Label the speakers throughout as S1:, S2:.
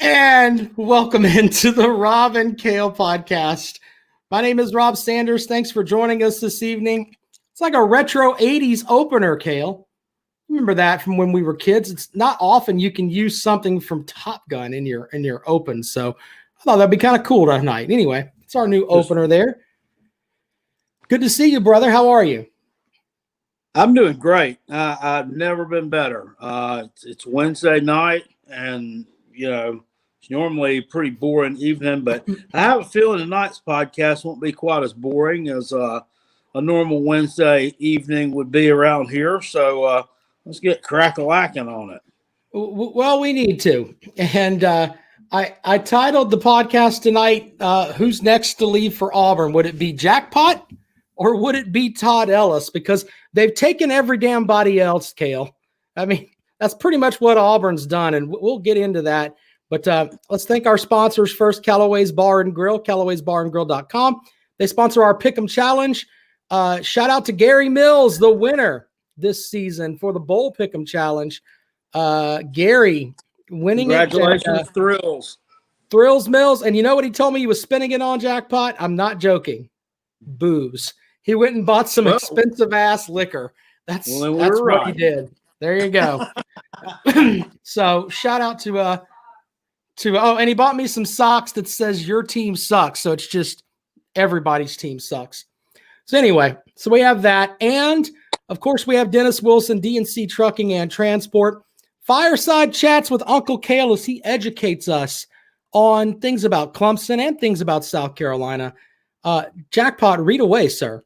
S1: And welcome into the Rob and Kale podcast. My name is Rob Sanders. Thanks for joining us this evening. It's like a retro 80s opener, Kale. Remember that from when we were kids? It's not often you can use something from Top Gun in your open. So I thought that'd be kind of cool tonight. Anyway, it's our new opener there. Good to see you, brother. How are you?
S2: I'm doing great. I've never been better. It's Wednesday night, and it's normally a pretty boring evening, but I have a feeling tonight's podcast won't be quite as boring as a normal Wednesday evening would be around here. So let's get crack-a-lacking on it.
S1: Well, we need to. And I titled the podcast tonight, Who's Next to Leave for Auburn? Would it be Jackpot or would it be Todd Ellis? Because they've taken every damn body else, Kale. I mean, that's pretty much what Auburn's done, and we'll get into that. But let's thank our sponsors first, Callaway's Bar and Grill, Callaway'sBarandGrill.com. They sponsor our Pick'em Challenge. Shout out to Gary Mills, the winner this season for the Bowl Pick'em Challenge. Gary winning it.
S2: Congratulations,
S1: Thrills Mills. And you know what he told me he was spending it on, Jackpot? I'm not joking. Booze. He went and bought some expensive ass liquor. That's what he did. There you go. So shout out to and he bought me some socks that says your team sucks. So it's just everybody's team sucks. So anyway, so we have that. And of course we have Dennis Wilson, DNC Trucking and Transport. Fireside chats with Uncle Kale as he educates us on things about Clemson and things about South Carolina. Jackpot, read away, sir.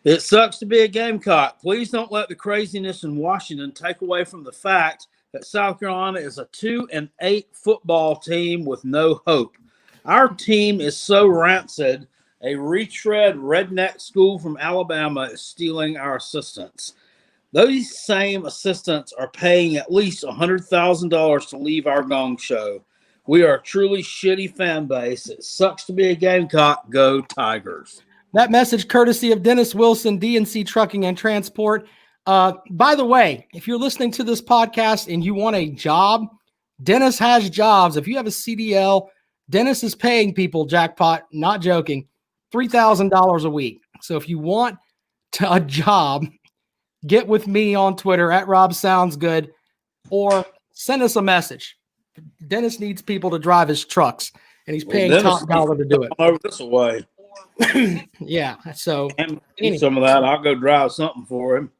S2: It sucks to be a Gamecock. Please don't let the craziness in Washington take away from the fact that South Carolina is a 2-8 football team with no hope. Our team is so rancid, a retread redneck school from Alabama is stealing our assistants. Those same assistants are paying at least $100,000 to leave our gong show. We are a truly shitty fan base. It sucks to be a Gamecock. Go Tigers.
S1: That message courtesy of Dennis Wilson, DNC Trucking and Transport. By the way, if you're listening to this podcast and you want a job, Dennis has jobs. If you have a CDL, Dennis is paying people, Jackpot, not joking, $3,000 a week. So if you want a job, get with me on Twitter at RobSoundsGood or send us a message. Dennis needs people to drive his trucks, and he's paying top dollar to do it.
S2: Over this way.
S1: Yeah, so
S2: anyway. Some of that, I'll go drive something for him.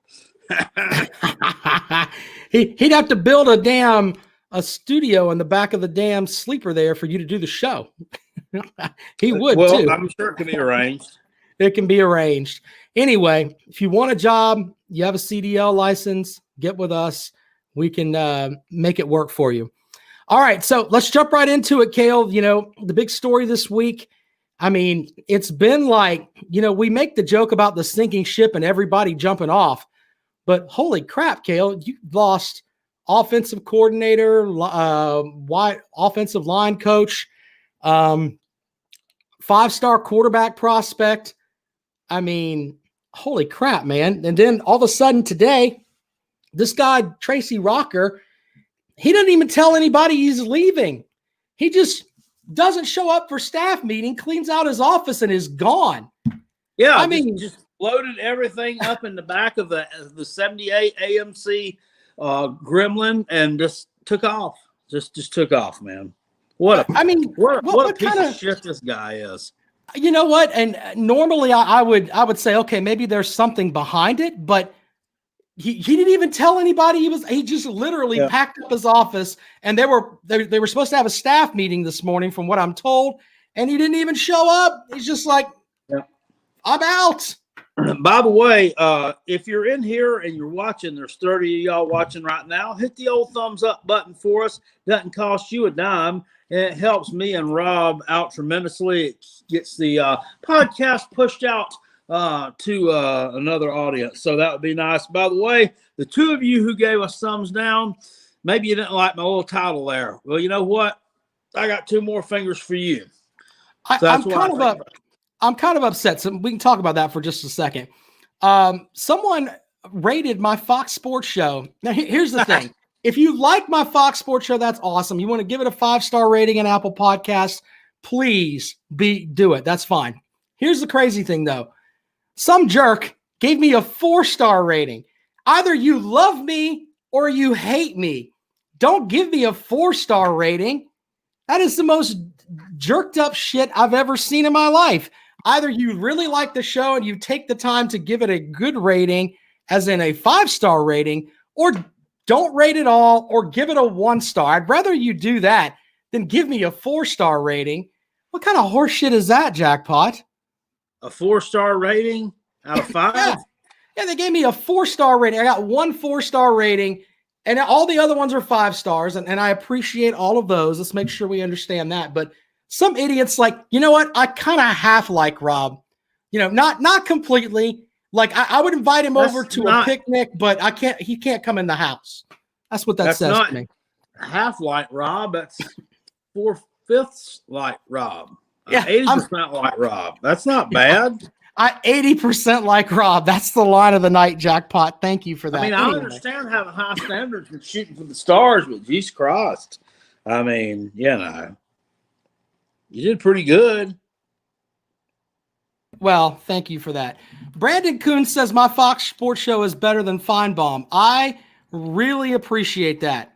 S1: He'd have to build a studio in the back of the damn sleeper there for you to do the show. He would too.
S2: I'm sure it can be arranged.
S1: It can be arranged. Anyway, if you want a job, you have a CDL license, get with us. We can make it work for you. All right, so let's jump right into it, Kale. You know, the big story this week, I mean, it's been like, we make the joke about the sinking ship and everybody jumping off, but holy crap, Kale, you lost offensive coordinator, offensive line coach, 5-star quarterback prospect. I mean, holy crap, man. And then all of a sudden today, this guy, Tracy Rocker, he doesn't even tell anybody he's leaving. He just doesn't show up for staff meeting, cleans out his office, and is gone.
S2: Yeah, I mean, just loaded everything up in the back of the 78 AMC Gremlin and just took off. Just took off, man. What a piece of shit this guy is.
S1: You know what? And normally I would say, okay, maybe there's something behind it, but he didn't even tell anybody he just literally packed up his office, and they were supposed to have a staff meeting this morning from what I'm told, and he didn't even show up. He's just like, I'm out.
S2: By the way, if you're in here and you're watching, there's 30 of y'all watching right now, hit the old thumbs up button for us. Doesn't cost you a dime. And it helps me and Rob out tremendously. It gets the podcast pushed out to another audience. So that would be nice. By the way, the two of you who gave us thumbs down, maybe you didn't like my little title there. Well, you know what? I got 2 more fingers for you.
S1: So I'm kind of upset. So we can talk about that for just a second. Someone rated my Fox Sports show. Now, here's the thing. If you like my Fox Sports Show, that's awesome. You want to give it a 5-star rating in Apple Podcasts, please do it. That's fine. Here's the crazy thing, though. Some jerk gave me a 4-star rating. Either you love me or you hate me. Don't give me a 4-star rating. That is the most jerked up shit I've ever seen in my life. Either you really like the show and you take the time to give it a good rating, as in a 5-star rating, or don't rate it all or give it a 1-star. I'd rather you do that than give me a 4-star rating. What kind of horse shit is that, Jackpot?
S2: A 4-star rating out of 5?
S1: Yeah, they gave me a 4-star rating. I got one 4-star rating, and all the other ones are 5 stars, and I appreciate all of those. Let's make sure we understand that. But some idiots like, you know what? I kind of half like Rob. You know, not completely. Like I would invite him over to a picnic, but he can't come in the house. That's what that says to me.
S2: Half like Rob. That's 4/5 like Rob.
S1: Yeah,
S2: 80% like Rob. That's not bad.
S1: 80% like Rob. That's the line of the night, Jackpot. Thank you for that.
S2: I mean, I understand having high standards and shooting for the stars, but Jesus Christ. I mean, you know, you did pretty good.
S1: Well, thank you for that. Brandon Kuhn says my Fox Sports Show is better than Feinbaum. I really appreciate that.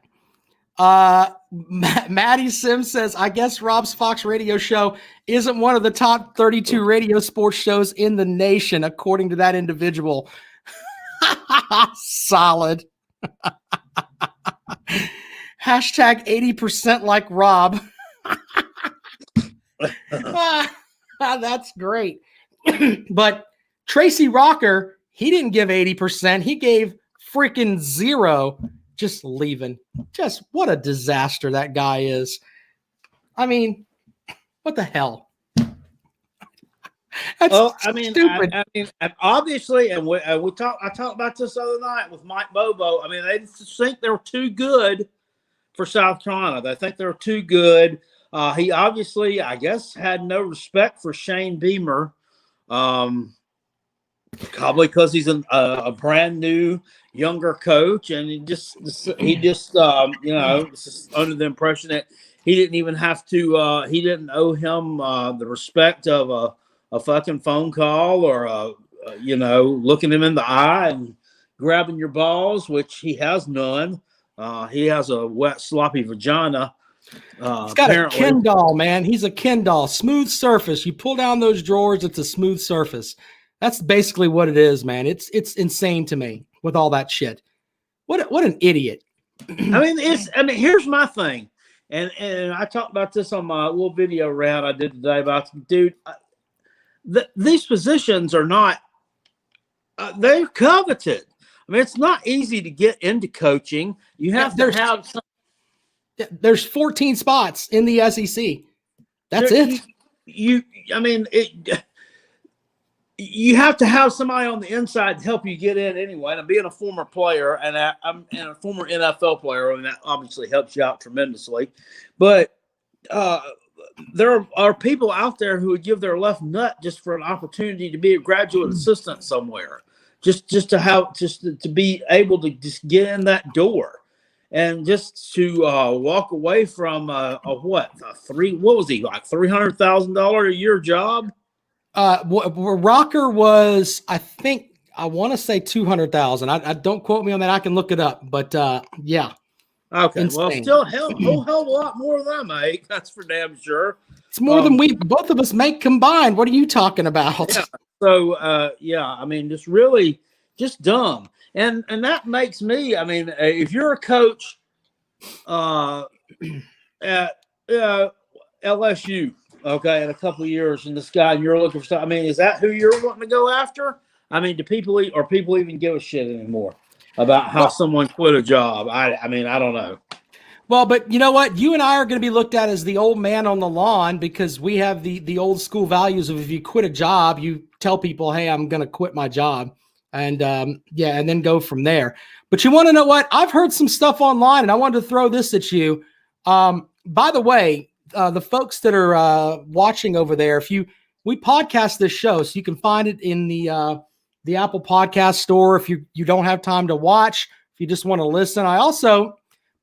S1: Maddie Sims says, I guess Rob's Fox radio show isn't one of the top 32 radio sports shows in the nation, according to that individual. Solid. Hashtag 80% like Rob. That's great. But Tracy Rocker, he didn't give 80%. He gave freaking 0. Just leaving. Just what a disaster that guy is. I mean, what the hell? That's stupid.
S2: I mean, and obviously, and I talked about this the other night with Mike Bobo. I mean, they think they're too good for South Carolina. They think they're too good. He obviously, I guess, had no respect for Shane Beamer. Probably because he's a brand new, younger coach, and he just you know, under the impression that he didn't even have to. He didn't owe him the respect of a fucking phone call or you know, looking him in the eye and grabbing your balls, which he has none. He has a wet, sloppy vagina.
S1: He's got apparently a Ken doll, man. He's a Ken doll. Smooth surface. You pull down those drawers, it's a smooth surface. That's basically what it is, man. It's insane to me with all that shit. What an idiot.
S2: I mean, here's my thing, and I talked about this on my little video round I did today about, dude, these positions are not they're coveted. I mean, it's not easy to get into coaching. You have to have some.
S1: There's 14 spots in the SEC. That's it.
S2: You have to have somebody on the inside to help you get in anyway. And being a former player and I'm a former NFL player, and that obviously helps you out tremendously. But there are people out there who would give their left nut just for an opportunity to be a graduate assistant somewhere, just to be able to just get in that door. And just to walk away from what was he, like $300,000 a year job?
S1: Rocker was, I think, I want to say 200,000. I don't quote me on that. I can look it up, but yeah.
S2: Okay, insane. Well, still hell of a lot more than I make. That's for damn sure.
S1: It's more than both of us make combined. What are you talking about?
S2: Yeah. So yeah, I mean, just dumb. And that makes me, I mean, if you're a coach at LSU, okay, in a couple of years, and this guy, and you're looking for stuff, I mean, is that who you're wanting to go after? I mean, do people even give a shit anymore about how someone quit a job? I mean, I don't know.
S1: Well, but you know what? You and I are going to be looked at as the old man on the lawn because we have the old school values of if you quit a job, you tell people, hey, I'm going to quit my job. And and then go from there. But you want to know what? I've heard some stuff online, and I wanted to throw this at you. By the way, the folks that are watching over there, we podcast this show, so you can find it in the Apple Podcast Store if you don't have time to watch, if you just want to listen. I also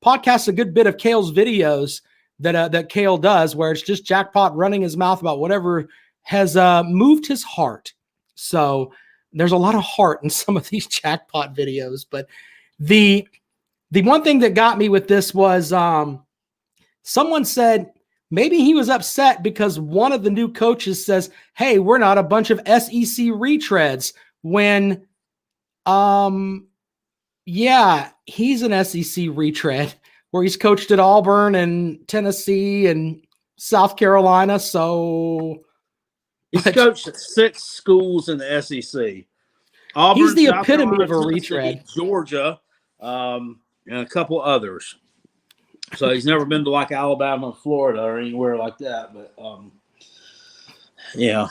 S1: podcasts a good bit of Cale's videos that Cale does, where it's just Jackpot running his mouth about whatever has moved his heart. So there's a lot of heart in some of these Jackpot videos. But the one thing that got me with this was someone said maybe he was upset because one of the new coaches says, hey, we're not a bunch of SEC retreads, when yeah, he's an SEC retread where he's coached at Auburn and Tennessee and South Carolina. So
S2: he's coached at 6 schools in the SEC. Auburn,
S1: he's the
S2: South
S1: epitome
S2: Carolina,
S1: of a
S2: Tennessee,
S1: retread.
S2: Georgia, and a couple others. So he's never been to like Alabama, Florida, or anywhere like that. But yeah,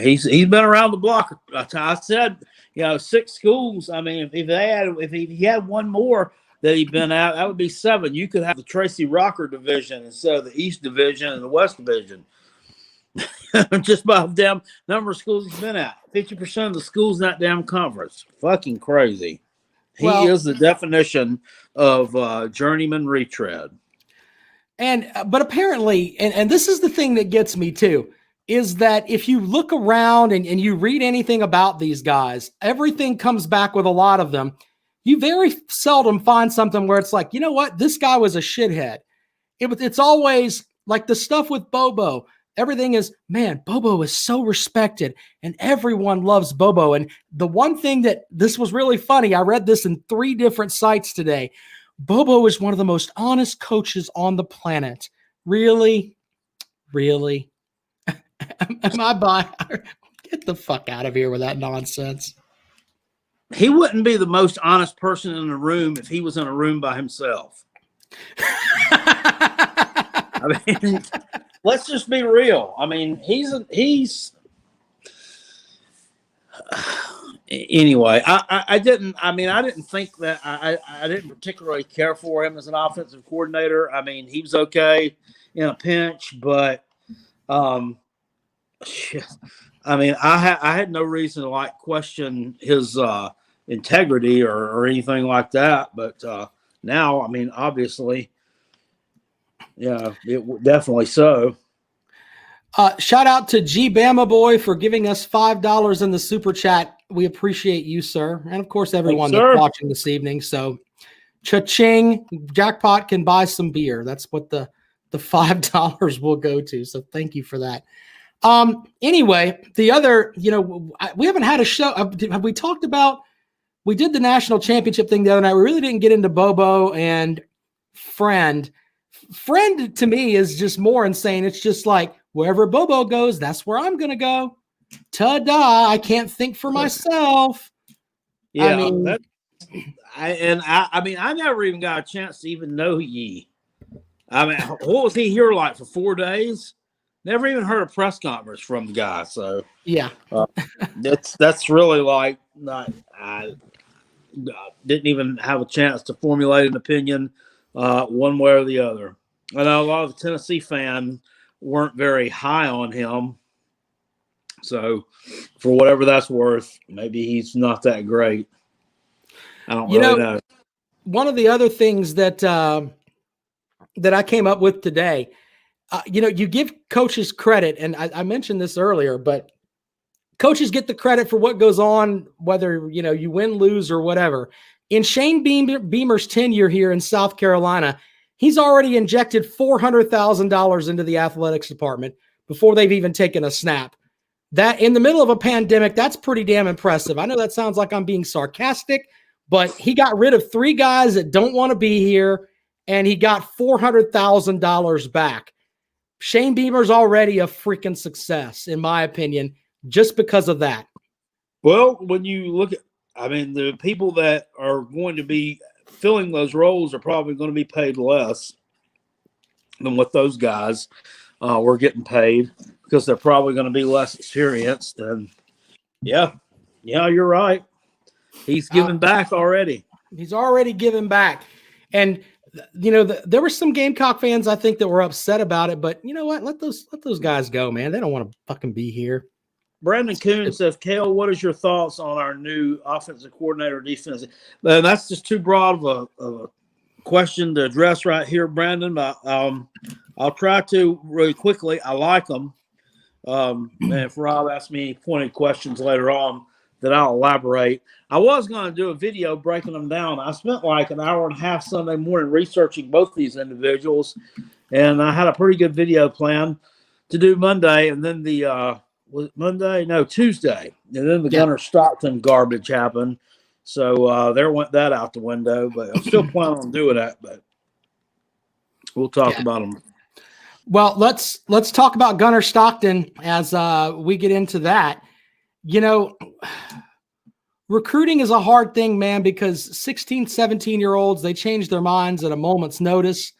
S2: he's been around the block. I said, 6 schools. I mean, if he had one more that he'd been at, that would be 7. You could have the Tracy Rocker division instead of the East Division and the West Division. Just by the damn number of schools he's been at. 50% of the schools in that damn conference. Fucking crazy. He is the definition of journeyman retread.
S1: But apparently, and this is the thing that gets me too, is that if you look around and you read anything about these guys, everything comes back with a lot of them. You very seldom find something where it's like, you know what, this guy was a shithead. It's always like the stuff with Bobo. Everything is, man, Bobo is so respected and everyone loves Bobo. And the one thing this was really funny, I read this in 3 different sites today. Bobo is one of the most honest coaches on the planet. Really? Really? Am I by? Get the fuck out of here with that nonsense.
S2: He wouldn't be the most honest person in the room if he was in a room by himself. I mean, let's just be real. I mean, he's anyway. I didn't think that I didn't particularly care for him as an offensive coordinator. I mean, he was okay in a pinch, but I mean, I had no reason to question his integrity or anything like that. But now, I mean, obviously, yeah, definitely so.
S1: Shout out to G Bama Boy for giving us $5 in the super chat. We appreciate you, sir. And of course, everyone that's watching this evening. So cha-ching, Jackpot can buy some beer. That's what the $5 will go to. So thank you for that. Anyway, the other, we haven't had a show. Have we talked about, we did the national championship thing the other night. We really didn't get into Bobo and Friend. Friend to me is just more insane. It's just like, wherever Bobo goes, that's where I'm going to go. Ta-da. I can't think for myself.
S2: Yeah. I mean, I never even got a chance to even know Yee. I mean, what was he here like for 4 days? Never even heard a press conference from the guy. So
S1: yeah,
S2: that's really like I didn't even have a chance to formulate an opinion one way or the other. I know a lot of the Tennessee fans weren't very high on him. So for whatever that's worth, maybe he's not that great. I don't really know.
S1: One of the other things that I came up with today, you give coaches credit, and I mentioned this earlier, but coaches get the credit for what goes on, whether, you win, lose, or whatever. In Shane Beamer's tenure here in South Carolina, he's already injected $400,000 into the athletics department before they've even taken a snap. That in the middle of a pandemic, that's pretty damn impressive. I know that sounds like I'm being sarcastic, but he got rid of 3 guys that don't want to be here, and he got $400,000 back. Shane Beamer's already a freaking success, in my opinion, just because of that.
S2: Well, when you look at, I mean, the people that are going to be filling those roles are probably going to be paid less than what those guys were getting paid, because they're probably going to be less experienced. And yeah, you're right. He's giving back already.
S1: He's already given back. And there were some Gamecock fans, I think, that were upset about it, but you know what? Let those guys go, man. They don't want to fucking be here.
S2: Brandon Kuhn says, Cale, what is your thoughts on our new offensive coordinator defense? Man, that's just too broad of a question to address right here, Brandon. But, I'll try to really quickly. I like them. And if Rob asks me any pointed questions later on, that I'll elaborate. I was going to do a video breaking them down. I spent like an hour and a half Sunday morning researching both these individuals, and I had a pretty good video plan to do Monday, and then Tuesday, and then the Gunnar Stockton garbage happened. So there went that out the window, but I'm still planning on doing that, but we'll talk about them.
S1: Well, let's talk about Gunnar Stockton as we get into that. You know, recruiting is a hard thing, man, because 16, 17-year-olds, they change their minds at a moment's notice.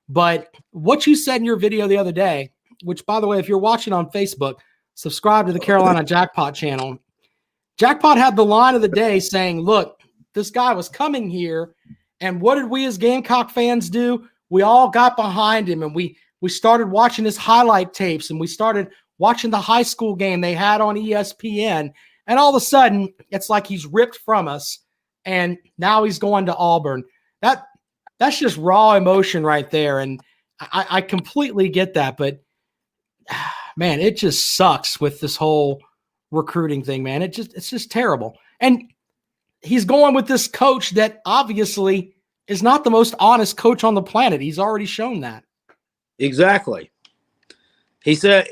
S1: But what you said in your video the other day, which, by the way, if you're watching on Facebook, subscribe to the Carolina Jackpot channel. Jackpot had the line of the day saying, look, this guy was coming here, and what did we as Gamecock fans do? We all got behind him, and we started watching his highlight tapes, and we started watching the high school game they had on ESPN, and all of a sudden, it's like he's ripped from us, and now he's going to Auburn. That's just raw emotion right there, and I completely get that, but man, it just sucks with this whole recruiting thing, man. It's just terrible. And he's going with this coach that obviously is not the most honest coach on the planet. He's already shown that. Exactly.
S2: He said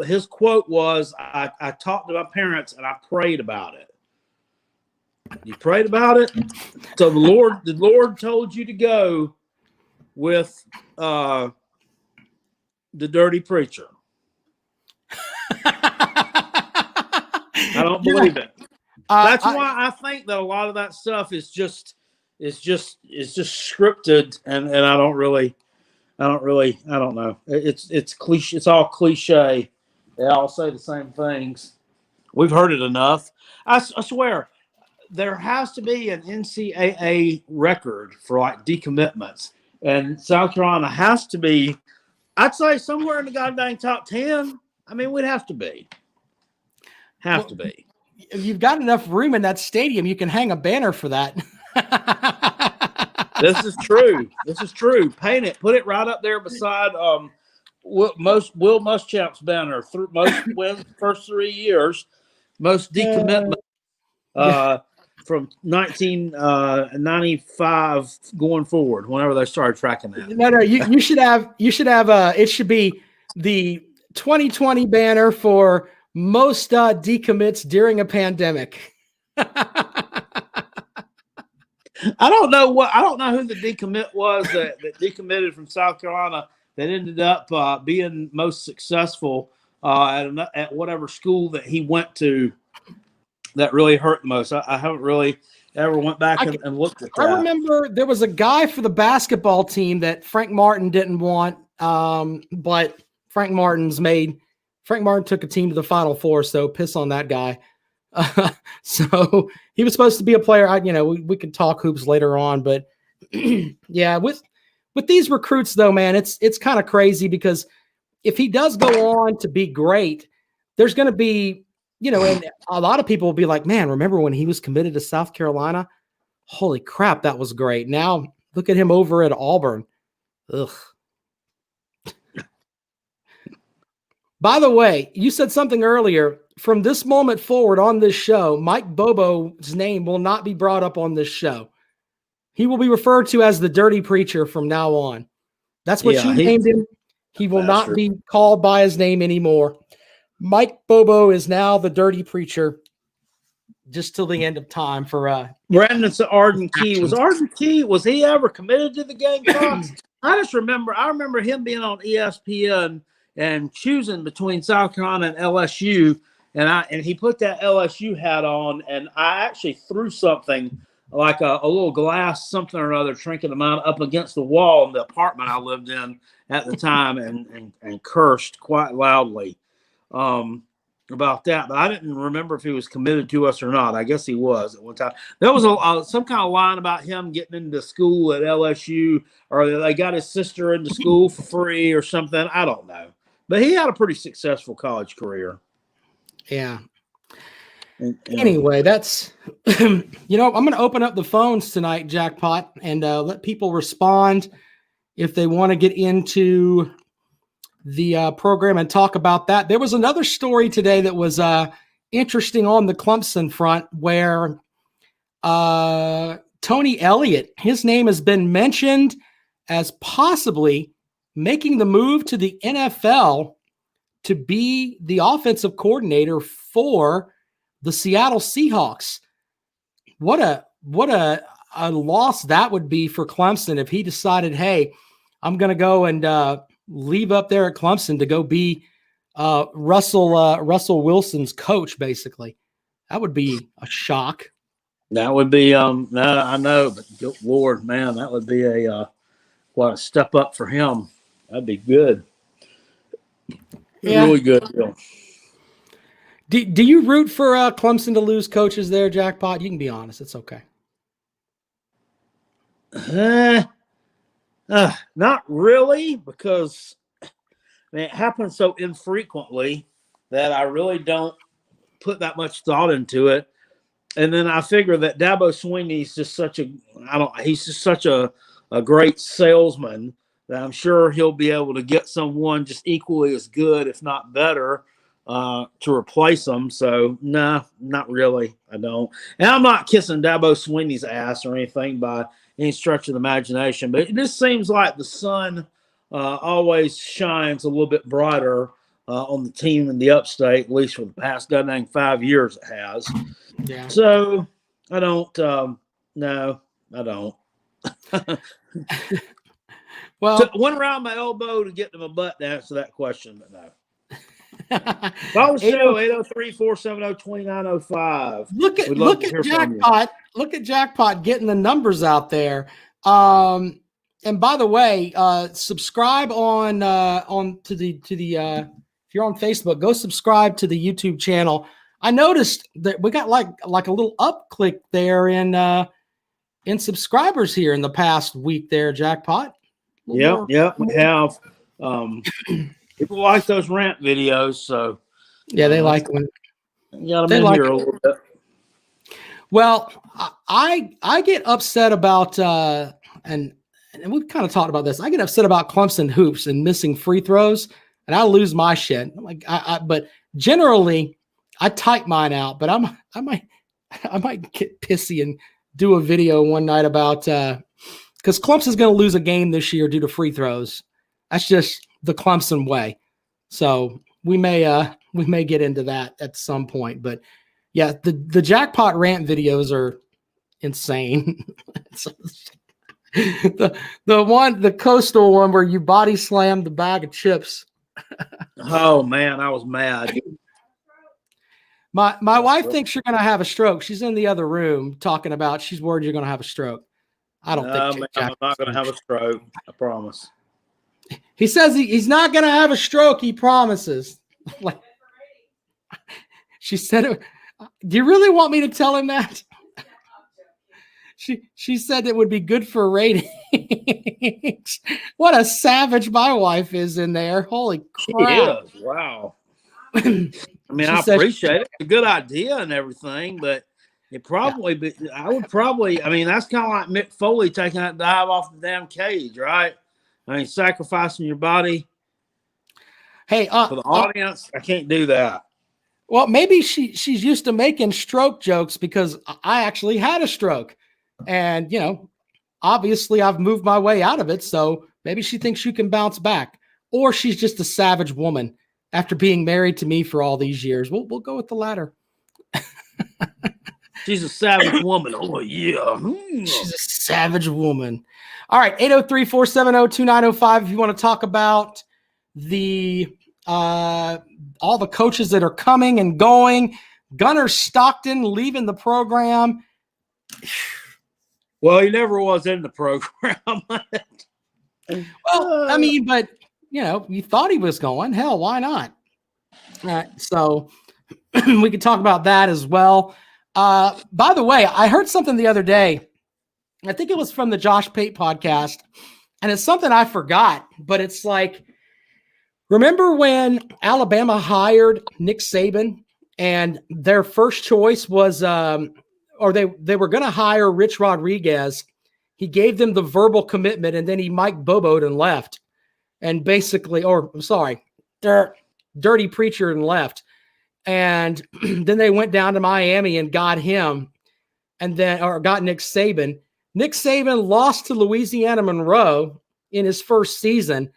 S2: his quote was, I talked to my parents and I prayed about it. You prayed about it? So the Lord told you to go with the dirty preacher. I don't believe it. That's why I think that a lot of that stuff is just scripted, and I don't know. It's cliche. It's all cliche. They all say the same things. We've heard it enough. I swear, there has to be an NCAA record for like decommitments, and South Carolina has to be. I'd say somewhere in the goddamn top 10. I mean, we'd have to be. To be.
S1: You've got enough room in that stadium. You can hang a banner for that.
S2: This is true. Paint it. Put it right up there beside Will Muschamp's banner. Most wins first 3 years. Most decommitment from 1995 going forward. Whenever they started tracking that.
S1: No. You should have. It should be the 2020 banner for most decommits during a pandemic.
S2: I don't know who the decommit was that decommitted from South Carolina that ended up being most successful at whatever school that he went to that really hurt the most. I haven't really ever went back and looked at that.
S1: I remember there was a guy for the basketball team that Frank Martin didn't want, but Frank Martin took a team to the Final Four, so piss on that guy. So he was supposed to be a player. We could talk hoops later on, but yeah, with these recruits though, man, it's kind of crazy because if he does go on to be great, there's going to be, and a lot of people will be like, man, remember when he was committed to South Carolina? Holy crap, that was great. Now look at him over at Auburn. Ugh. By the way, you said something earlier. From this moment forward on this show, Mike Bobo's name will not be brought up on this show. He will be referred to as the dirty preacher from now on. That's what you named him. He will not be called by his name anymore. Mike Bobo is now the dirty preacher just till the end of time for
S2: Brandon's Arden Key. Was he ever committed to the Gamecocks? I remember him being on ESPN and choosing between South Carolina and LSU, and he put that LSU hat on, and I actually threw something like a little glass, something or other, trinket of mine up against the wall in the apartment I lived in at the time, and cursed quite loudly about that. But I didn't remember if he was committed to us or not. I guess he was at one time. There was some kind of line about him getting into school at LSU, or they got his sister into school for free or something. I don't know. But he had a pretty successful college career.
S1: Yeah. Anyway, that's, I'm going to open up the phones tonight, Jackpot, and let people respond if they want to get into the program and talk about that. There was another story today that was interesting on the Clemson front where Tony Elliott, his name has been mentioned as possibly making the move to the NFL to be the offensive coordinator for the Seattle Seahawks. What a loss that would be for Clemson if he decided, hey, I'm going to go and leave up there at Clemson to go be Russell Wilson's coach, basically. That would be a shock.
S2: That would be I know, but good Lord, man, that would be a step up for him. That'd be good. Yeah. Really good deal.
S1: Do you root for Clemson to lose coaches there, Jackpot? You can be honest. It's okay.
S2: Not really, because it happens so infrequently that I really don't put that much thought into it. And then I figure that Dabo Swinney's just he's just such a great salesman that I'm sure he'll be able to get someone just equally as good, if not better, to replace him. So, no, not really. I don't. And I'm not kissing Dabo Swinney's ass or anything by any stretch of the imagination, but it just seems like the sun always shines a little bit brighter on the team in the upstate, at least for the past goddamn 5 years it has.
S1: Yeah.
S2: So I don't. No, I don't.
S1: Well,
S2: went around my elbow to get to my butt to answer that question, but no. Call the show 803-470-2905.
S1: Look at Jackpot. Look at Jackpot getting the numbers out there. And by the way, subscribe on to the if you're on Facebook, go subscribe to the YouTube channel. I noticed that we got like a little up click there in subscribers here in the past week there, Jackpot.
S2: Yeah, we have. People like those rant videos, so
S1: yeah, they like when
S2: you got them in here a little bit.
S1: Well, I get upset about and we've kind of talked about this. I get upset about Clemson hoops and missing free throws, and I lose my shit. Like but generally I type mine out, but I might get pissy and do a video one night about because Clemson's going to lose a game this year due to free throws. That's just the Clemson way. So we may get into that at some point. But yeah, the Jackpot rant videos are insane. the coastal one where you body slammed the bag of chips.
S2: Oh man, I was mad.
S1: My wife thinks you're going to have a stroke. She's in the other room talking about she's worried you're going to have a stroke. I don't think
S2: I'm not going to have a stroke. I promise.
S1: He says he's not going to have a stroke. He promises. Like she said, do you really want me to tell him that? She said it would be good for ratings. What a savage my wife is in there. Holy crap.
S2: She is. Wow. I mean, I appreciate it. It's a good idea and everything, but it probably, I mean, that's kind of like Mick Foley taking that dive off the damn cage, right? I mean, sacrificing your body.
S1: Hey,
S2: for the audience, I can't do that.
S1: Well, maybe she's used to making stroke jokes because I actually had a stroke. And, obviously I've moved my way out of it. So maybe she thinks you can bounce back. Or she's just a savage woman after being married to me for all these years. We'll go with the latter.
S2: She's a savage woman. Oh, yeah.
S1: She's a savage woman. All right, 803-470-2905. If you want to talk about the all the coaches that are coming and going, Gunnar Stockton leaving the program.
S2: Well, he never was in the program.
S1: Well, I mean, but, you thought he was going. Hell, why not? All right, so we could talk about that as well. By the way, I heard something the other day. I think it was from the Josh Pate podcast, and it's something I forgot, but it's like, remember when Alabama hired Nick Saban and their first choice was, or they were going to hire Rich Rodriguez. He gave them the verbal commitment, and then he Mike Boboed and left, and basically, or I'm sorry, Dirty Preacher and left, and then they went down to Miami and got him, and then got Nick Saban. Nick Saban lost to Louisiana Monroe in his first season,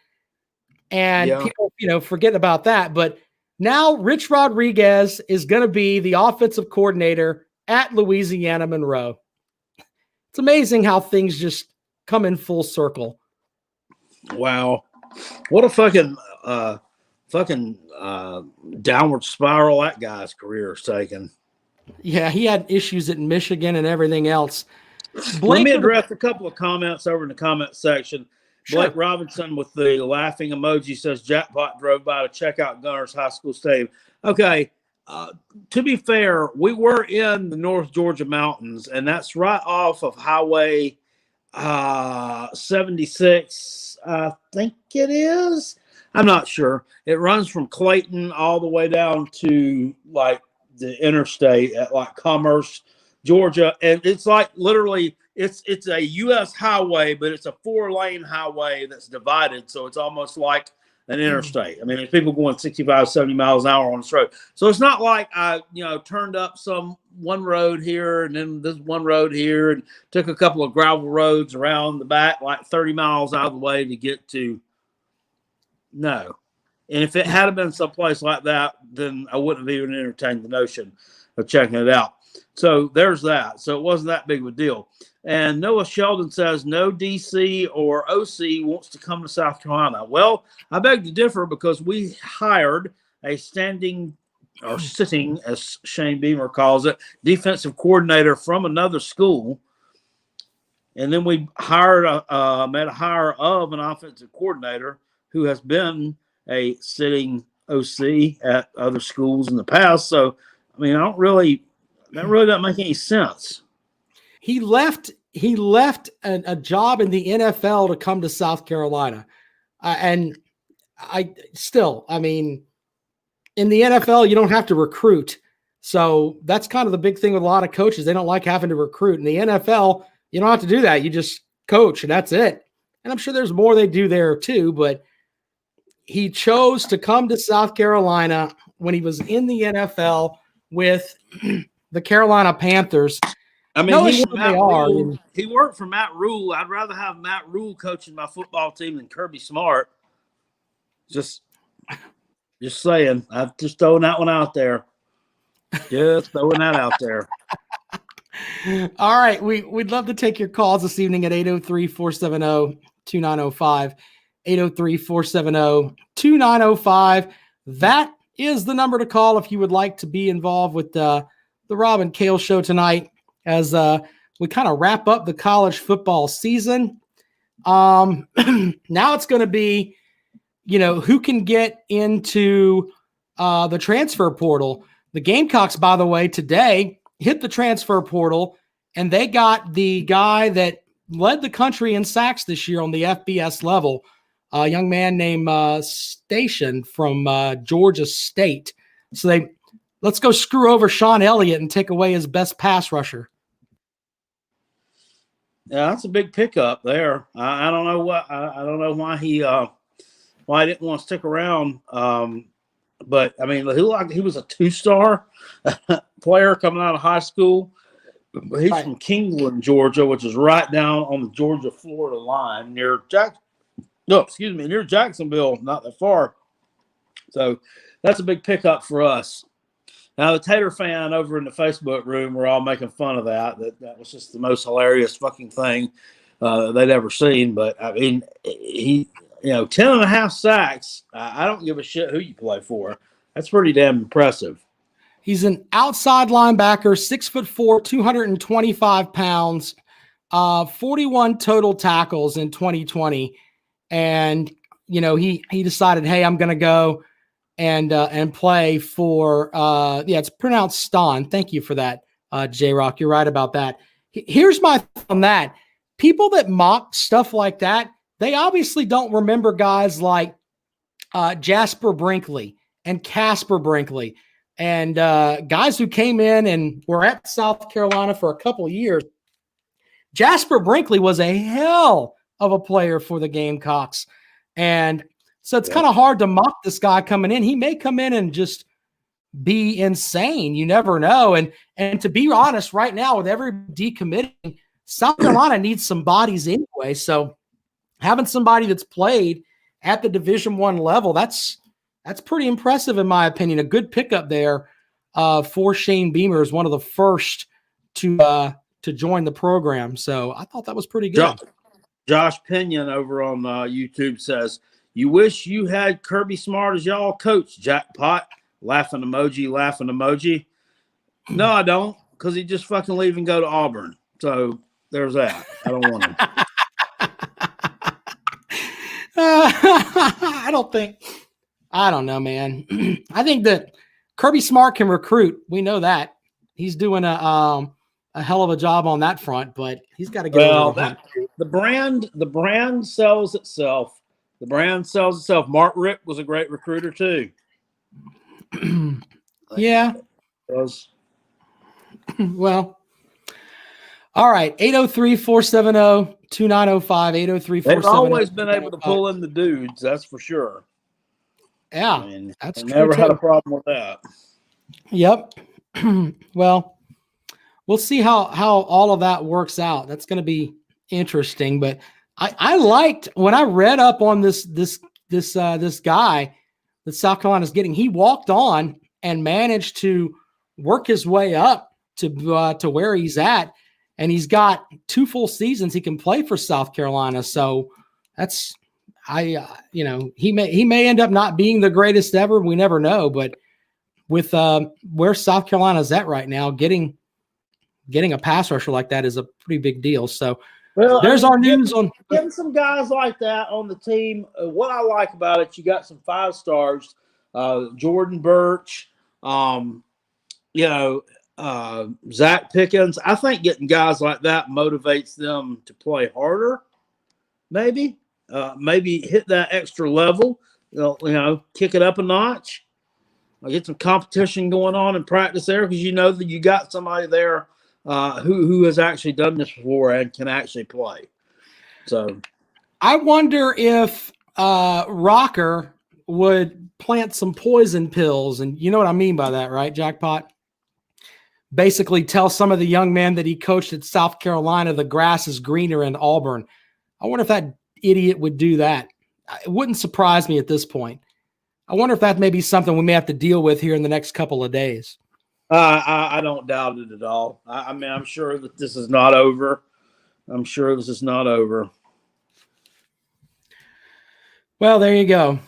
S1: and people, forget about that. But now Rich Rodriguez is going to be the offensive coordinator at Louisiana Monroe. It's amazing how things just come in full circle.
S2: Wow. What a fucking downward spiral that guy's career is taking.
S1: Yeah, he had issues at Michigan and everything else.
S2: Let me address a couple of comments over in the comment section.
S1: Sure.
S2: Blake Robinson with the laughing emoji says Jackpot drove by to check out Gunners High School Stadium. Okay, to be fair, we were in the North Georgia mountains, and that's right off of Highway 76, I think it is. I'm not sure. It runs from Clayton all the way down to like the interstate at like Commerce, Georgia, and it's like literally it's a U.S. highway, but it's a 4-lane highway that's divided, so it's almost like an interstate. I mean, there's people going 65, 70 miles an hour on this road, so it's not like I turned up some one road here and then this one road here and took a couple of gravel roads around the back like 30 miles out of the way to get to. No. And if it had been someplace like that, then I wouldn't have even entertained the notion of checking it out. So there's that. So it wasn't that big of a deal. And Noah Sheldon says no DC or OC wants to come to South Carolina. Well, I beg to differ because we hired a standing or sitting, as Shane Beamer calls it, defensive coordinator from another school. And then we made a hire of an offensive coordinator who has been a sitting OC at other schools in the past. So, I mean, that really doesn't make any sense.
S1: He left a job in the NFL to come to South Carolina. And I mean, in the NFL, you don't have to recruit. So that's kind of the big thing with a lot of coaches. They don't like having to recruit. In the NFL, you don't have to do that. You just coach and that's it. And I'm sure there's more they do there too, but he chose to come to South Carolina when he was in the NFL with the Carolina Panthers.
S2: I mean, he worked for Matt Rule. I'd rather have Matt Rule coaching my football team than Kirby Smart. Just saying. I'm just throwing that one out there. Just throwing that out there.
S1: All right. We'd love to take your calls this evening at 803-470-2905. 803-470-2905. That is the number to call if you would like to be involved with the Rob and Kale show tonight as we kind of wrap up the college football season. Now it's going to be, who can get into the transfer portal. The Gamecocks, by the way, today hit the transfer portal, and they got the guy that led the country in sacks this year on the FBS level, a young man named Station from Georgia State. So let's go screw over Sean Elliott and take away his best pass rusher.
S2: Yeah, that's a big pickup there. I don't know why he didn't want to stick around. But I mean, he was a 2-star player coming out of high school. He's from Kingland, Georgia, which is right down on the Georgia-Florida line near Jacksonville, not that far. So that's a big pickup for us. Now, the Tater fan over in the Facebook room were all making fun of that. That was just the most hilarious fucking thing they'd ever seen. But, I mean, he 10.5 sacks. I don't give a shit who you play for. That's pretty damn impressive.
S1: He's an outside linebacker, 6'4", 225 pounds, 41 total tackles in 2020. And, he decided, hey, I'm going to go and play for, it's pronounced Ston. Thank you for that, J-Rock. You're right about that. Here's my thought on that. People that mock stuff like that, they obviously don't remember guys like Jasper Brinkley and Casper Brinkley. and guys who came in and were at South Carolina for a couple of years. Jasper Brinkley was a hell of a player for the Gamecocks. And so it's kind of hard to mock this guy coming in. He may come in and just be insane. You never know. And to be honest, right now, with every decommitting, South Carolina needs some bodies anyway. So having somebody that's played at the Division I level, that's pretty impressive in my opinion. A good pickup there for Shane Beamer is one of the first to join the program. So I thought that was pretty good.
S2: Josh Pinion over on YouTube says, "You wish you had Kirby Smart as y'all coach, Jackpot." Laughing emoji. No, I don't, because he just fucking leave and go to Auburn. So there's that. I don't want him.
S1: I don't know, man. I think that Kirby Smart can recruit. We know that. He's doing a hell of a job on that front, but he's got to get
S2: the brand sells itself. The brand sells itself. Mark Rick was a great recruiter too.
S1: Yeah. Well, all right. 803-470-2905. 803-470.
S2: They've always been able to pull in the dudes, that's for sure.
S1: Yeah,
S2: I mean,
S1: that's true.
S2: Never had a problem with that.
S1: Yep. Well, we'll see how all of that works out. That's going to be interesting. But I liked when I read up on this guy that South Carolina is getting. He walked on and managed to work his way up to where he's at, and he's got 2 full seasons he can play for South Carolina. So that's he may end up not being the greatest ever. We never know, but with where South Carolina's at right now, getting a pass rusher like that is a pretty big deal. So there's our news on
S2: getting some guys like that on the team. What I like about it, you got some 5 stars, Jordan Birch, Zach Pickens. I think getting guys like that motivates them to play harder. Maybe hit that extra level. Kick it up a notch. Get some competition going on in practice there, because you know that you got somebody there who has actually done this before and can actually play. So
S1: I wonder if Rocker would plant some poison pills, and you know what I mean by that, right, Jackpot? Basically tell some of the young men that he coached at South Carolina the grass is greener in Auburn. I wonder if that idiot would do that. It wouldn't surprise me at this point. I wonder if that may be something we may have to deal with here in the next couple of days.
S2: I don't doubt it at all. I mean, I'm sure that this is not over.
S1: Well, there you go.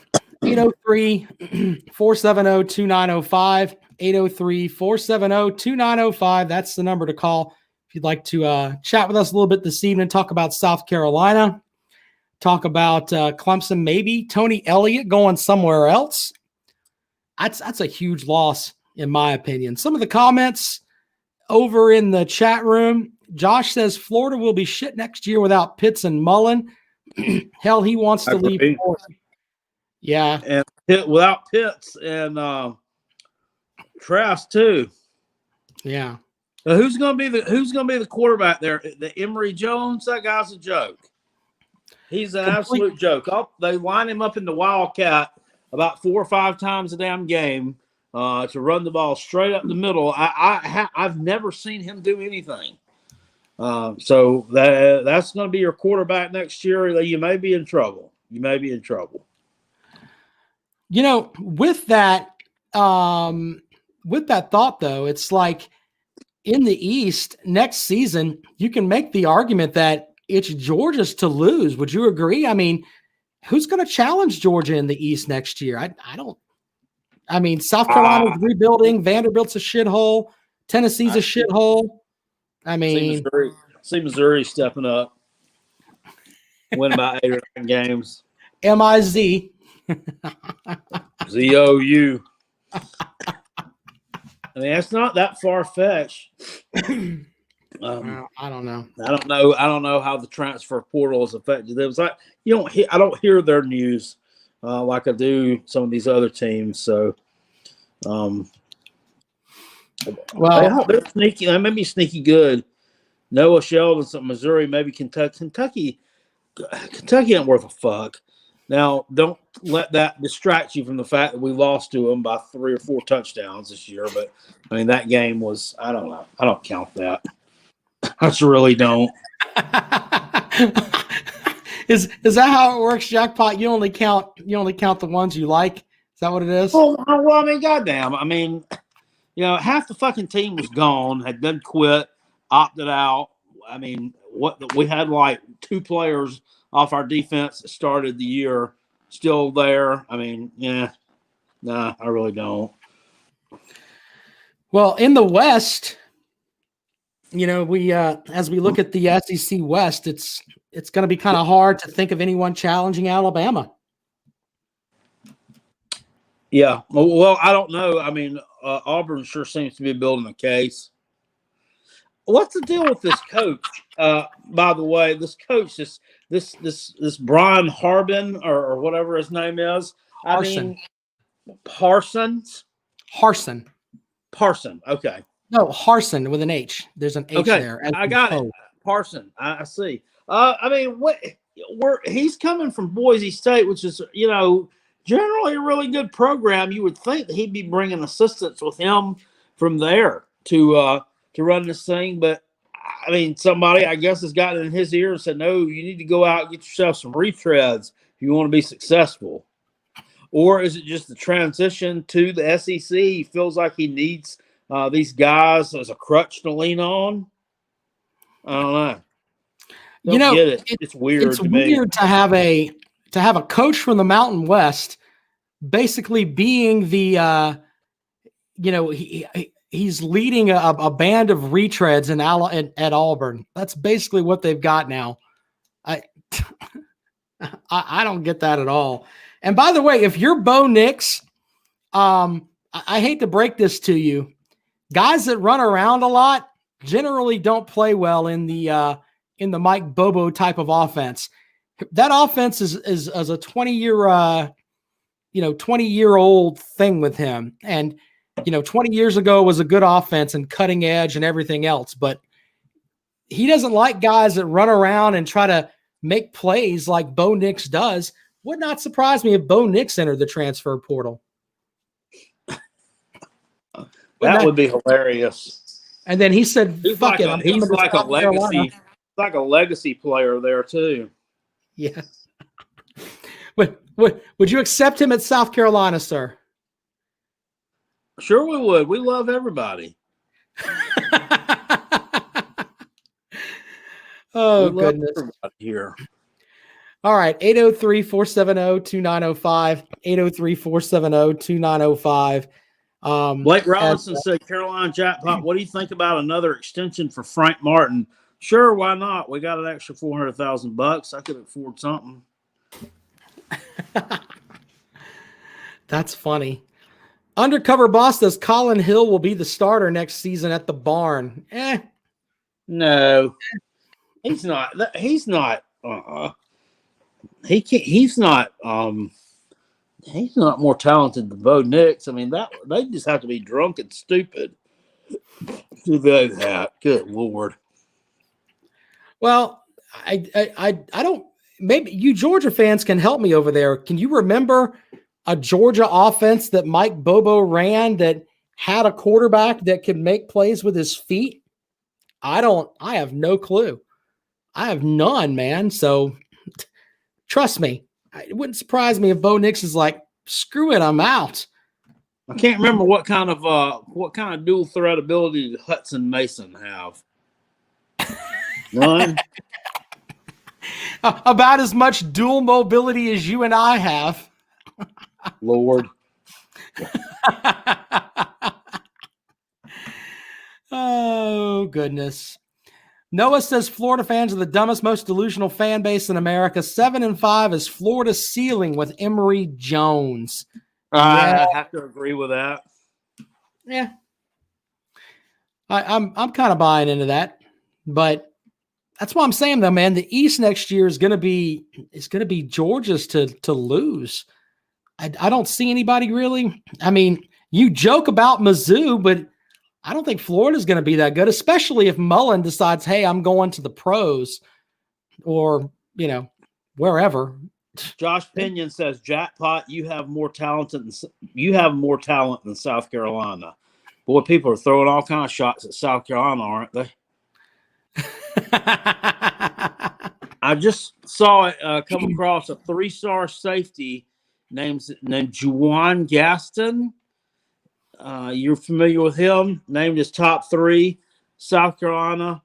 S1: 803-470-2905. 803-470-2905. That's the number to call if you'd like to chat with us a little bit this evening, talk about South Carolina, talk about Clemson, maybe Tony Elliott going somewhere else. That's a huge loss, in my opinion. Some of the comments over in the chat room, Josh says Florida will be shit next year without Pitts and Mullen. Hell, he wants to leave Florida. Yeah.
S2: And without Pitts and Trask too.
S1: Yeah.
S2: Who's gonna be the quarterback there? The Emory Jones? That guy's a joke. He's an absolute joke. They line him up in the Wildcat about 4 or 5 times a damn game to run the ball straight up the middle. I've never seen him do anything. So that's going to be your quarterback next year. You may be in trouble.
S1: With that thought, though, it's like in the East next season, you can make the argument that it's Georgia's to lose. Would you agree? I mean, who's going to challenge Georgia in the East next year? South Carolina's rebuilding. Vanderbilt's a shithole. Tennessee's a shithole. I mean,
S2: see Missouri stepping up, win by 8 or 9 games.
S1: MIZ.
S2: ZOU. I mean, that's not that far-fetched.
S1: I don't know.
S2: I don't know how the transfer portal has affected them. It's like I don't hear their news like I do some of these other teams. So,
S1: Well,
S2: they're sneaky. They may be sneaky good. Noah Sheldon's at Missouri, maybe Kentucky. Kentucky ain't worth a fuck. Now, don't let that distract you from the fact that we lost to them by 3 or 4 touchdowns this year. But I mean, that game was, I don't know. I don't count that. I just really don't.
S1: Is that how it works, Jackpot? You only count the ones you like. Is that what it is?
S2: Well, I mean, goddamn. I mean, half the fucking team was gone, had done quit, opted out. I mean, we had like 2 players off our defense that started the year still there. I mean, I really don't.
S1: Well, in the West, we as we look at the SEC West, it's going to be kind of hard to think of anyone challenging Alabama.
S2: Yeah. Well, I don't know. I mean, Auburn sure seems to be building a case. What's the deal with this coach? By the way, this coach, this Brian Harbin or whatever his name is.
S1: Harsin.
S2: Harsin. Okay.
S1: No, Harsin with an H. There's an H there.
S2: I got it. Parson. I see. I mean, he's coming from Boise State, which is, generally a really good program. You would think that he'd be bringing assistants with him from there to run this thing. But, I mean, somebody, I guess, has gotten in his ear and said, no, you need to go out and get yourself some retreads if you want to be successful. Or is it just the transition to the SEC? He feels like he needs these guys as a crutch to lean on. I don't know. Get it. It's weird.
S1: It's weird to have a coach from the Mountain West basically being the he's leading a band of retreads at Auburn. That's basically what they've got now. I don't get that at all. And by the way, if you're Bo Nix, I hate to break this to you. Guys that run around a lot generally don't play well in the Mike Bobo type of offense. That offense is a 20-year-old thing with him. And 20 years ago was a good offense and cutting edge and everything else, but he doesn't like guys that run around and try to make plays like Bo Nix does. Would not surprise me if Bo Nix entered the transfer portal.
S2: That would be hilarious.
S1: And then he said, "Fuck it."
S2: He's like a legacy, legacy player there too.
S1: Yeah. Would you accept him at South Carolina, sir?
S2: Sure, we would. We love everybody.
S1: Oh, goodness.
S2: Here.
S1: All right. 803-470-2905. 803-470-2905.
S2: Blake Robinson said, Carolina Jackpot, what do you think about another extension for Frank Martin? Sure, why not? We got an extra $400,000. I could afford something.
S1: That's funny. Undercover Boss says Colin Hill will be the starter next season at the Barn.
S2: No. He's not. He's not. He can't. He's not more talented than Bo Nix. I mean, they just have to be drunk and stupid to do that. Good Lord.
S1: Well, I don't. Maybe you Georgia fans can help me over there. Can you remember a Georgia offense that Mike Bobo ran that had a quarterback that could make plays with his feet? I have no clue. I have none, man. So trust me, it wouldn't surprise me if Bo Nix is like, screw it, I'm out.
S2: I can't remember what kind of dual threat ability did Hudson Mason have. None.
S1: About as much dual mobility as you and I have.
S2: Lord.
S1: Oh, goodness. Noah says Florida fans are the dumbest, most delusional fan base in America. 7-5 is Florida's ceiling with Emory Jones.
S2: I have to agree with that.
S1: Yeah. I'm kind of buying into that. But that's what I'm saying, though, man. The East next year is going to be Georgia's to lose. I don't see anybody really. I mean, you joke about Mizzou, but I don't think Florida's going to be that good, especially if Mullen decides, hey, I'm going to the pros or, wherever.
S2: Josh Pinion says, Jackpot, you have more talent than South Carolina. Boy, people are throwing all kinds of shots at South Carolina, aren't they? I just saw it come across a 3-star safety named Juwan Gaston. You're familiar with him? Named his top 3. South Carolina.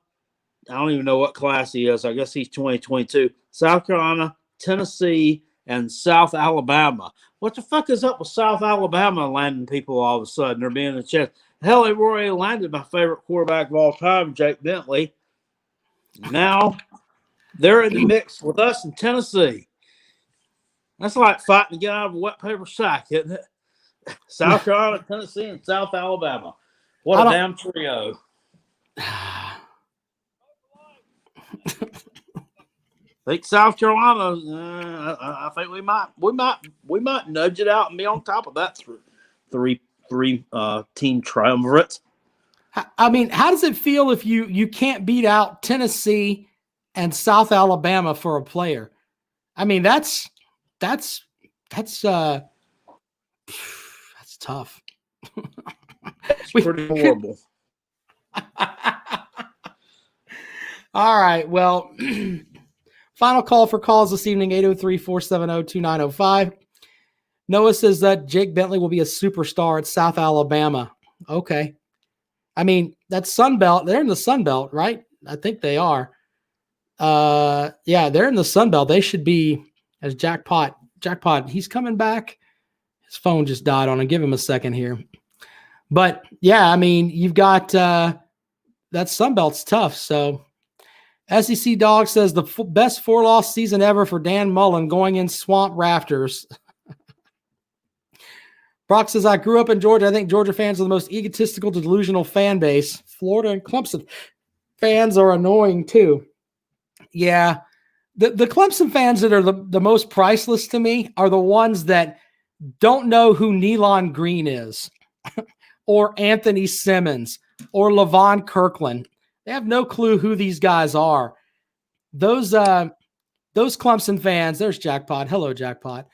S2: I don't even know what class he is. I guess he's 2022. South Carolina, Tennessee, and South Alabama. What the fuck is up with South Alabama landing people all of a sudden? They're being in the chest. Hell, they've already landed my favorite quarterback of all time, Jake Bentley. Now they're in the mix with us in Tennessee. That's like fighting to get out of a wet paper sack, isn't it? South Carolina, Tennessee, and South Alabama. What a damn trio. I think South Carolina. I think we might nudge it out and be on top of that three team triumvirate.
S1: I mean, how does it feel if you can't beat out Tennessee and South Alabama for a player? I mean, that's tough.
S2: It's pretty horrible.
S1: All right. Well, final call for calls this evening, 803-470-2905. Noah says that Jake Bentley will be a superstar at South Alabama. Okay. I mean, that's Sun Belt. They're in the Sun Belt, right? I think they are. Yeah, they're in the Sun Belt. They should be as Jackpot. He's coming back. His phone just died on him. Give him a second here. But yeah, I mean, you've got that Sun Belt's tough. So SEC Dog says the best 4-loss season ever for Dan Mullen going in swamp rafters. Brock says, I grew up in Georgia. I think Georgia fans are the most egotistical, delusional fan base. Florida and Clemson fans are annoying too. Yeah. The Clemson fans that are the most priceless to me are the ones that don't know who Nealon Green is or Anthony Simmons or Levon Kirkland. They have no clue who these guys are. Those Clemson fans, there's Jackpot. Hello, Jackpot.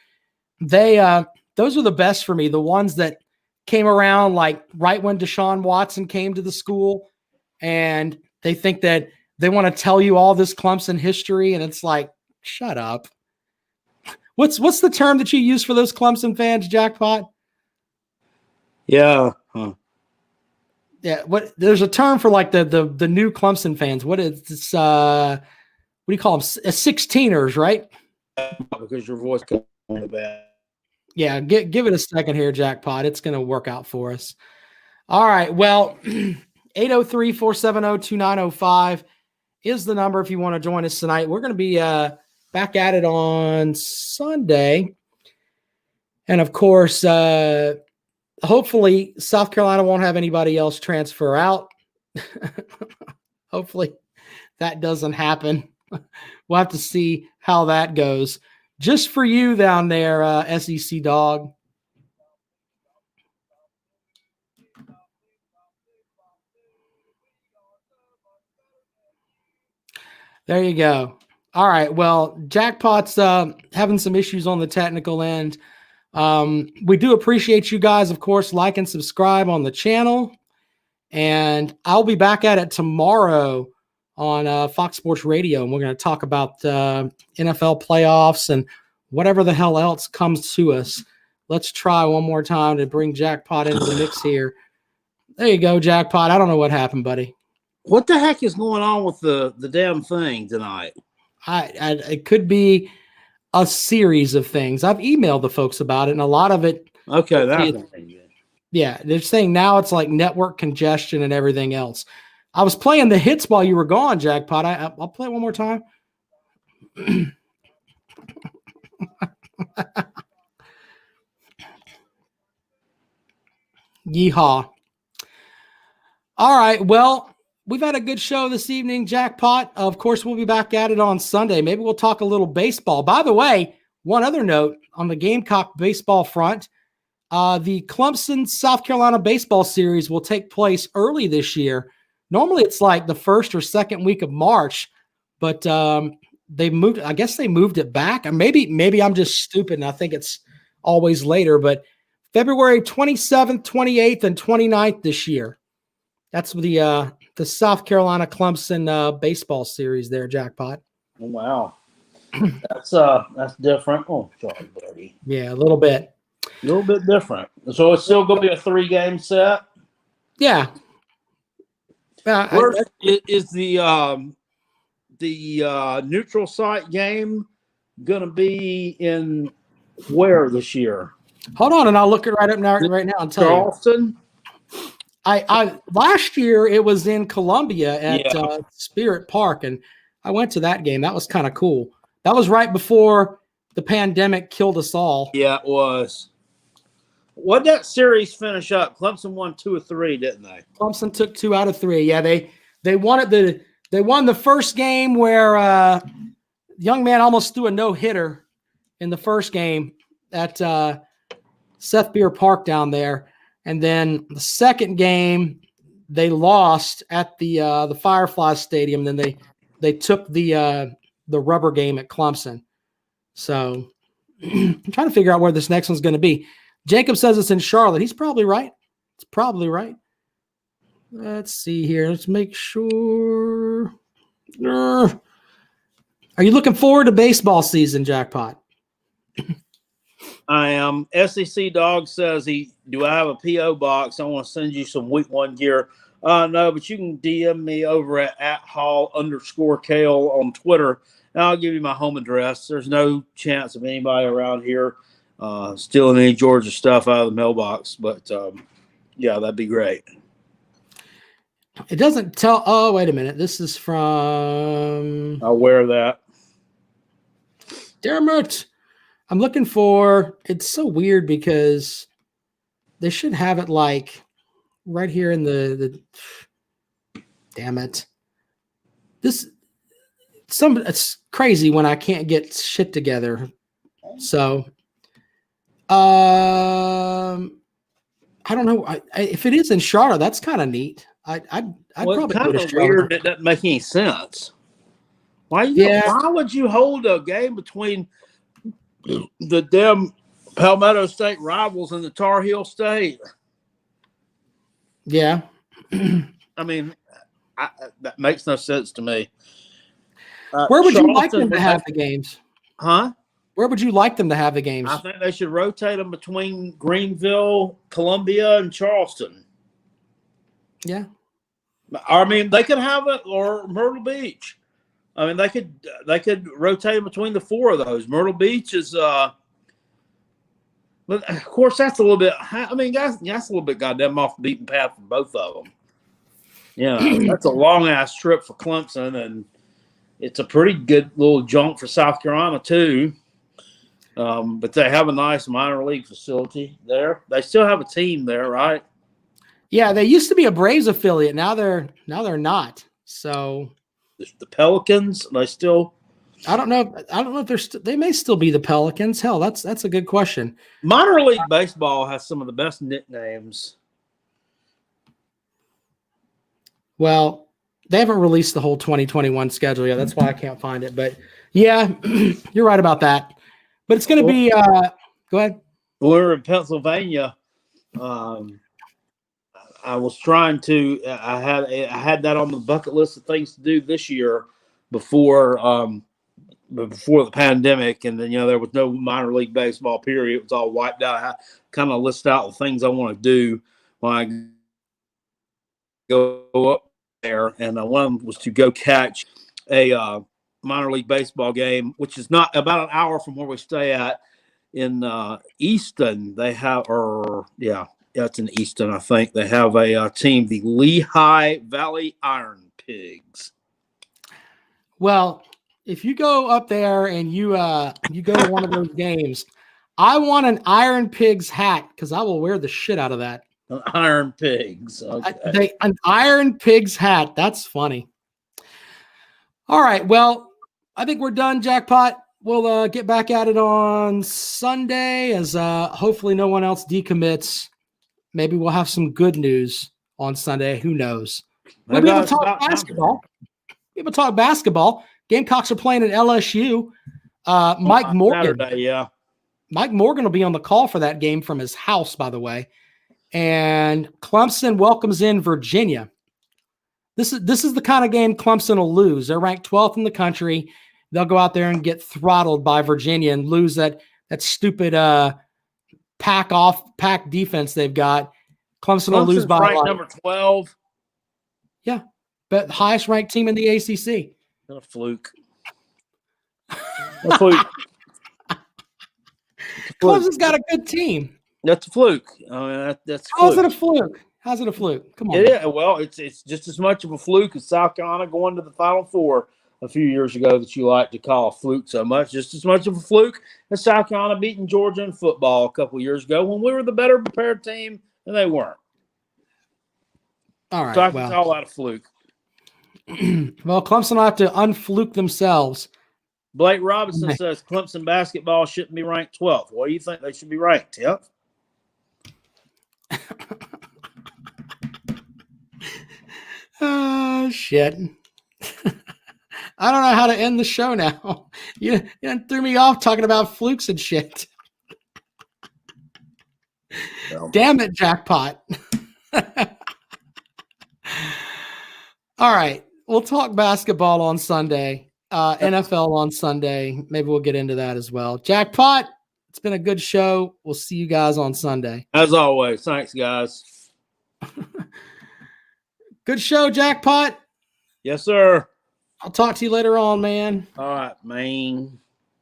S1: Those are the best for me. The ones that came around like right when Deshaun Watson came to the school, and they think that they want to tell you all this Clemson history, and it's like, shut up. What's the term that you use for those Clemson fans, Jackpot?
S2: Yeah. Huh.
S1: Yeah. There's a term for like the new Clemson fans. What is this? What do you call them? 16ers, right?
S2: Because your voice comes on the bad.
S1: Yeah, give it a second here, Jackpot. It's going to work out for us. All right. Well, 803-470-2905 is the number if you want to join us tonight. We're going to be back at it on Sunday. And, of course, hopefully South Carolina won't have anybody else transfer out. Hopefully that doesn't happen. We'll have to see how that goes. Just for you down there, SEC Dog. There you go. All right. Well, Jackpot's having some issues on the technical end. We do appreciate you guys, of course, like and subscribe on the channel. And I'll be back at it tomorrow on Fox Sports Radio, and we're going to talk about NFL playoffs and whatever the hell else comes to us. Let's try one more time to bring Jackpot into the mix here. There you go, Jackpot. I don't know what happened, buddy.
S2: What the heck is going on with the damn thing tonight?
S1: It could be a series of things. I've emailed the folks about it, and a lot of it.
S2: Okay, that's good.
S1: Yeah, they're saying now it's like network congestion and everything else. I was playing the hits while you were gone, Jackpot. I'll play it one more time. Yeehaw. All right. Well, we've had a good show this evening, Jackpot. Of course, we'll be back at it on Sunday. Maybe we'll talk a little baseball. By the way, one other note on the Gamecock baseball front, The Clemson South Carolina baseball series will take place early this year. Normally it's like the first or second week of March, but they moved. I guess they moved it back. And maybe I'm just stupid and I think it's always later, but February 27th, 28th, and 29th this year. That's the South Carolina Clemson baseball series there, Jackpot.
S2: Oh, wow. That's different. Oh, sorry, buddy.
S1: Yeah, a little bit.
S2: A little bit different. So it's still going to be a 3-game set?
S1: Yeah.
S2: Where is the neutral site game going to be in where this year?
S1: Hold on, and I'll look it right up now and tell
S2: Charleston?
S1: you. I last year it was in Columbia at Spirit Park, and I went to that game. That was kind of cool. That was right before the pandemic killed us all.
S2: Yeah, it was. What did that series finish up? Clemson won 2 of 3, didn't they?
S1: Clemson took 2 out of 3. Yeah, they won the first game where the young man almost threw a no-hitter in the first game at Seth Beer Park down there. And then the second game they lost at the Firefly Stadium. Then they took the rubber game at Clemson. So I'm trying to figure out where this next one's going to be. Jacob says it's in Charlotte. He's probably right. It's probably right. Let's see here. Let's make sure. Are you looking forward to baseball season, Jackpot?
S2: I am. SEC Dog says do I have a P.O. box? I want to send you some week 1 gear. No, but you can DM me over at @Hall_Kale on Twitter, and I'll give you my home address. There's no chance of anybody around here stealing any Georgia stuff out of the mailbox, but yeah, that'd be great.
S1: It doesn't tell. Oh, wait a minute. This is from.
S2: I'll wear that.
S1: Damn it. I'm looking for. It's so weird because they should have it like right here in the. Damn it. It's crazy when I can't get shit together. So, I don't know. If it is in Charlotte, that's kind of neat. I'd probably
S2: kind
S1: go to
S2: of weird. It doesn't make any sense. Why would you hold a game between the damn Palmetto State rivals and the Tar Heel State?
S1: Yeah.
S2: I mean, that makes no sense to me.
S1: Where would you like them to have the games?
S2: Huh?
S1: Where would you like them to have the games?
S2: I think they should rotate them between Greenville, Columbia, and Charleston.
S1: Yeah.
S2: I mean, they could have it, or Myrtle Beach. I mean, they could rotate between the 4 of those. Myrtle Beach is, but of course, that's a little bit. I mean, that's a little bit goddamn off the beaten path for both of them. Yeah, that's a long ass trip for Clemson, and it's a pretty good little jaunt for South Carolina too. But they have a nice minor league facility there. They still have a team there, right?
S1: Yeah, they used to be a Braves affiliate. Now they're not. So
S2: the Pelicans, they still.
S1: I don't know if they may still be the Pelicans. Hell, that's a good question.
S2: Minor league baseball has some of the best nicknames.
S1: Well, they haven't released the whole 2021 schedule yet. That's why I can't find it. But yeah, you're right about that. But it's going to be. Go ahead.
S2: We're in Pennsylvania. I was trying to. I had that on the bucket list of things to do this year before the pandemic, and then there was no minor league baseball. Period. It was all wiped out. I kind of list out the things I want to do when I go up there, and one of them was to go catch a minor league baseball game, which is not about an hour from where we stay at in Easton. They have, it's in Easton, I think. They have a team, the Lehigh Valley Iron Pigs.
S1: Well, if you go up there and you go to one of those games, I want an Iron Pigs hat because I will wear the shit out of that.
S2: An Iron Pigs. Okay.
S1: An Iron Pigs hat. That's funny. All right. Well, I think we're done, Jackpot. we'll get back at it on Sunday as hopefully no one else decommits. Maybe we'll have some good news on Sunday. Who knows? We'll be able to talk basketball. People talk basketball. Gamecocks are playing at LSU. Mike Morgan.
S2: Saturday, yeah.
S1: Mike Morgan will be on the call for that game from his house, by the way. And Clemson welcomes in Virginia. This is the kind of game Clemson will lose. They're ranked 12th in the country. They'll go out there and get throttled by Virginia and lose that stupid pack defense they've got. Clemson will lose by
S2: ranked number 12.
S1: Yeah, but highest ranked team in the ACC.
S2: A fluke. A fluke.
S1: Clemson's got a good team.
S2: That's a fluke. I mean, that's.
S1: How's it a fluke? How's it a fluke? Come on.
S2: Yeah, well, it's just as much of a fluke as South Carolina going to the Final Four a few years ago that you like to call a fluke so much. Just as much of a fluke as South Carolina beating Georgia in football a couple of years ago when we were the better prepared team and they weren't.
S1: All right.
S2: So I can call that a fluke.
S1: Well, Clemson will have to unfluke themselves.
S2: Blake Robinson says Clemson basketball shouldn't be ranked 12th. What do you think they should be ranked? 10th?
S1: Shit. I don't know how to end the show now. You threw me off talking about flukes and shit.
S2: Well.
S1: Damn it, Jackpot. All right. We'll talk basketball on Sunday, NFL on Sunday. Maybe we'll get into that as well. Jackpot, it's been a good show. We'll see you guys on Sunday.
S2: As always. Thanks, guys.
S1: Good show, Jackpot.
S2: Yes, sir.
S1: I'll talk to you later on, man.
S2: All right, man.